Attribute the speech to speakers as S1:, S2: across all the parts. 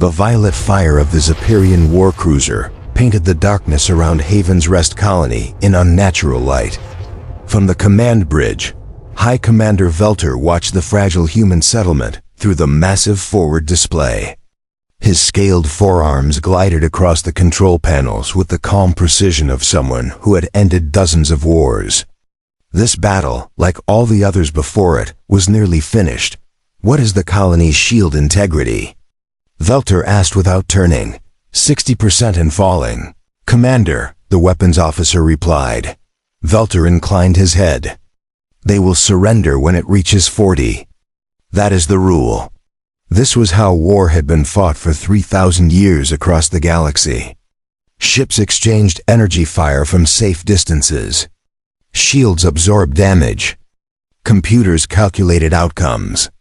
S1: The violet fire of the Zepyrian warcruiser painted the darkness around Haven's Rest colony in unnatural light. From the command bridge, High Commander Velter watched the fragile human settlement through the massive forward display. His scaled forearms glided across the control panels with the calm precision of someone who had ended dozens of wars. This battle, like all the others before it, was nearly finished. What is the colony's shield integrity? Velter asked without turning. 60% and falling. Commander, the weapons officer replied. Velter inclined his head. They will surrender when it reaches 40. That is the rule. This was how war had been fought for 3,000 years across the galaxy. Ships exchanged energy fire from safe distances. Shields absorbed damage. Computers calculated outcomes.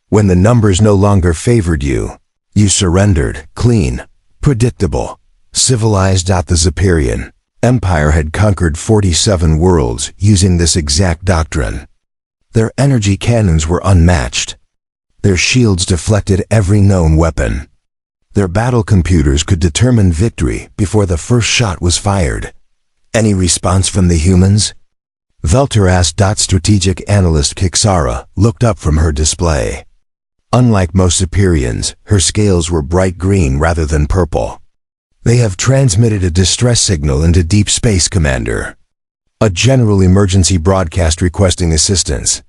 S1: When the numbers no longer favored you, you surrendered, clean, predictable, civilized. The Zepyrian Empire had conquered 47 worlds using this exact doctrine. Their energy cannons were unmatched. Their shields deflected every known weapon. Their battle computers could determine victory before the first shot was fired. Any response from the humans? Velter asked. Strategic analyst Kixara looked up from her display. Unlike most Zepyrians, her scales were bright green rather than purple. They have transmitted a distress signal into deep space, Commander. A general emergency broadcast requesting assistance.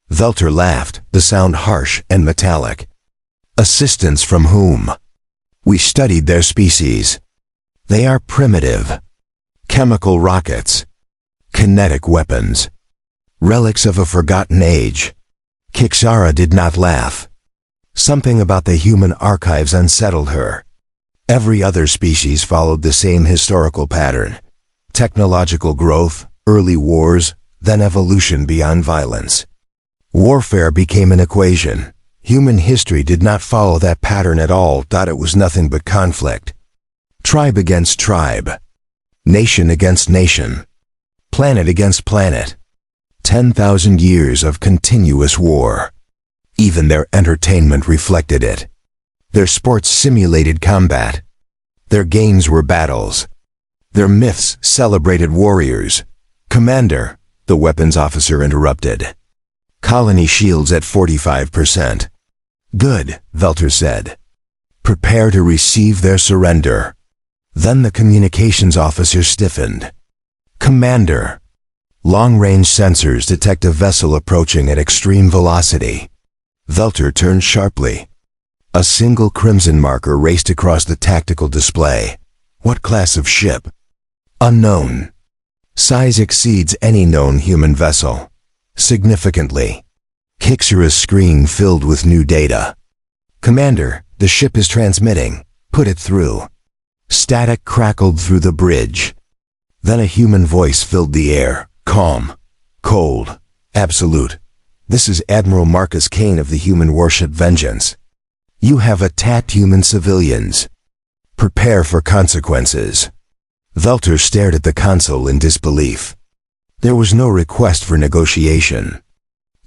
S1: Velter laughed, the sound harsh and metallic. Assistance from whom? We studied their species. They are primitive. Chemical rockets. Kinetic weapons. Relics of a forgotten age. Kixara did not laugh. Something about the human archives unsettled her. Every other species followed the same historical pattern. Technological growth, early wars, then evolution beyond violence. Warfare became an equation. Human history did not follow that pattern at all. It was nothing but conflict. Tribe against tribe. Nation against nation. Planet against planet. 10,000 years of continuous war. Even their entertainment reflected it. Their sports simulated combat. Their games were battles. Their myths celebrated warriors. Commander, the weapons officer interrupted. Colony shields at 45%. Good, Velter said. Prepare to receive their surrender. Then the communications officer stiffened. Commander. Long-range sensors detect a vessel approaching at extreme velocity. Velter turned sharply. A single crimson marker raced across the tactical display. What class of ship? Unknown. Size exceeds any known human vessel. Significantly. Kixara's screen filled with new data. Commander, the ship is transmitting. Put it through. Static crackled through the bridge. Then a human voice filled the air, calm, cold, absolute. This is Admiral Marcus Kane of the human warship Vengeance. You have attacked human civilians. Prepare for consequences. Velter stared at the console in disbelief. There was no request for negotiation.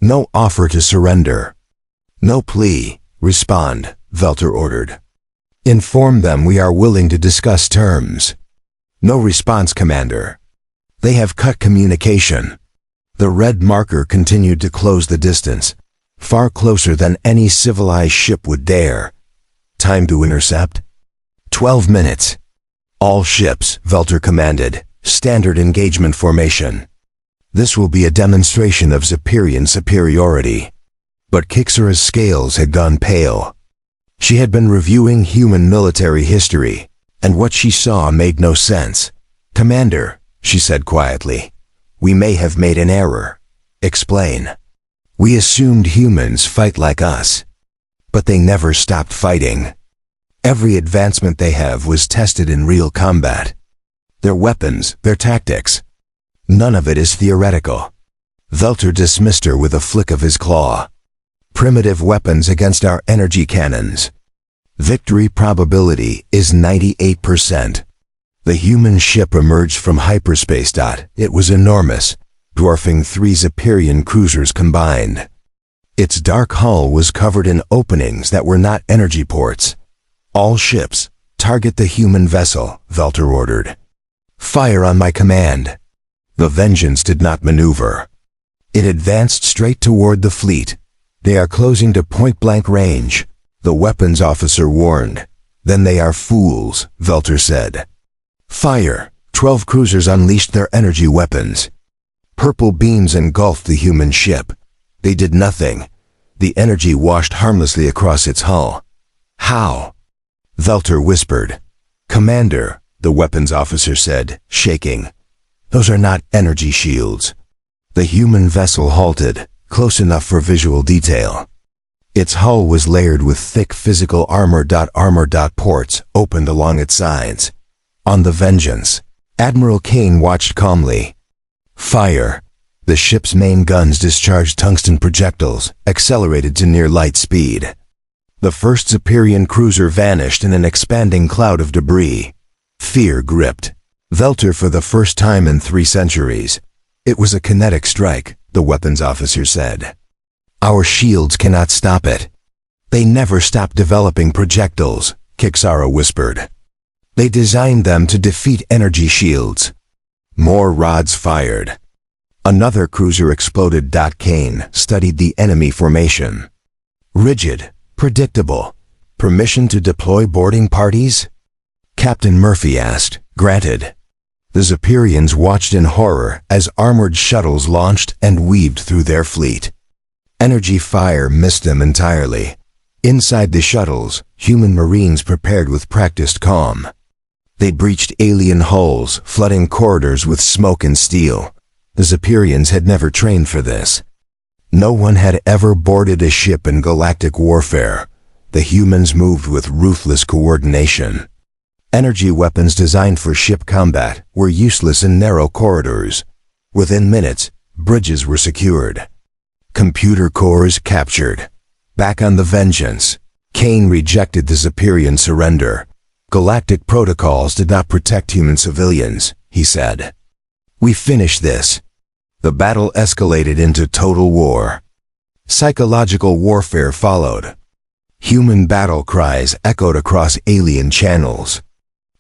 S1: No offer to surrender. No plea. Respond, Velter ordered. Inform them we are willing to discuss terms. No response, Commander. They have cut communication. The red marker continued to close the distance, far closer than any civilized ship would dare. Time to intercept? 12 minutes. All ships, Velter commanded, standard engagement formation. This will be a demonstration of Zepyrian superiority. But Kixara's scales had gone pale. She had been reviewing human military history, and what she saw made no sense. Commander, she said quietly, we may have made an error. Explain. We assumed humans fight like us. But they never stopped fighting. Every advancement they have was tested in real combat. Their weapons, their tactics. None of it is theoretical. Velter dismissed her with a flick of his claw. Primitive weapons against our energy cannons. Victory probability is 98%. The human ship emerged from hyperspace. It was enormous, dwarfing 3 Zepyrian cruisers combined. Its dark hull was covered in openings that were not energy ports. All ships, target the human vessel, Velter ordered. Fire on my command. The Vengeance did not maneuver. It advanced straight toward the fleet. They are closing to point-blank range, the weapons officer warned. Then they are fools, Velter said. Fire! 12 cruisers unleashed their energy weapons. Purple beams engulfed the human ship. They did nothing. The energy washed harmlessly across its hull. How? Velter whispered. Commander, the weapons officer said, shaking. Those are not energy shields. The human vessel halted, close enough for visual detail. Its hull was layered with thick physical armor. Ports opened along its sides. On the Vengeance, Admiral Kane watched calmly. Fire. The ship's main guns discharged tungsten projectiles, accelerated to near light speed. The first Zephyrian cruiser vanished in an expanding cloud of debris. Fear gripped Velter for the first time in 3 centuries. It was a kinetic strike, the weapons officer said. Our shields cannot stop it. They never stop developing projectiles, Kixara whispered. They designed them to defeat energy shields. More rods fired. Another cruiser exploded. Kane studied the enemy formation. Rigid, predictable. Permission to deploy boarding parties? Captain Murphy asked. Granted. The Zephyrians watched in horror as armored shuttles launched and weaved through their fleet. Energy fire missed them entirely. Inside the shuttles, human marines prepared with practiced calm. They breached alien hulls, flooding corridors with smoke and steel. The Zephyrians had never trained for this. No one had ever boarded a ship in galactic warfare. The humans moved with ruthless coordination. Energy weapons designed for ship combat were useless in narrow corridors. Within minutes, bridges were secured. Computer cores captured. Back on the Vengeance, Kane rejected the Zephyrian surrender. Galactic protocols did not protect human civilians, he said. We finished this. The battle escalated into total war. Psychological warfare followed. Human battle cries echoed across alien channels.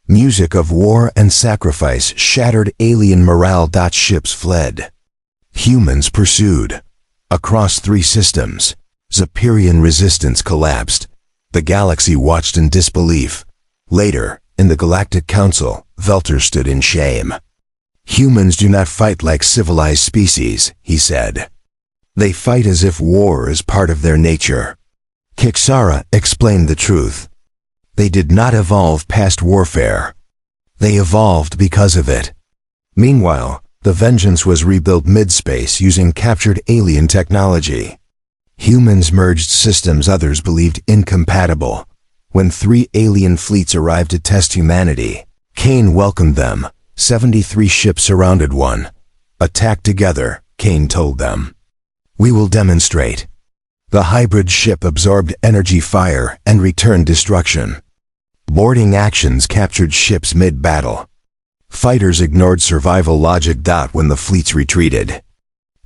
S1: Music of war and sacrifice shattered alien morale. Ships fled. Humans pursued. Across 3 systems, Zephyrian resistance collapsed. The galaxy watched in disbelief. Later, in the Galactic Council, Velter stood in shame. Humans do not fight like civilized species, he said. They fight as if war is part of their nature. Kixara explained the truth. They did not evolve past warfare. They evolved because of it. Meanwhile, the Vengeance was rebuilt mid-space using captured alien technology. Humans merged systems others believed incompatible. When 3 alien fleets arrived to test humanity, Kane welcomed them. 73 ships surrounded one. Attack together, Kane told them. We will demonstrate. The hybrid ship absorbed energy fire and returned destruction. Boarding actions captured ships mid-battle. Fighters ignored survival logic. When the fleets retreated,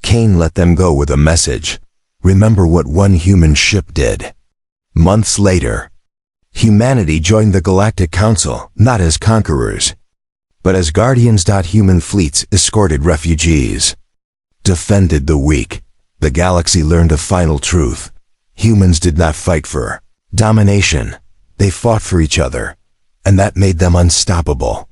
S1: Kane let them go with a message. Remember what one human ship did. Months later, humanity joined the Galactic Council, not as conquerors, but as guardians. Human fleets escorted refugees, defended the weak. The galaxy learned a final truth. Humans did not fight for domination. They fought for each other, and that made them unstoppable.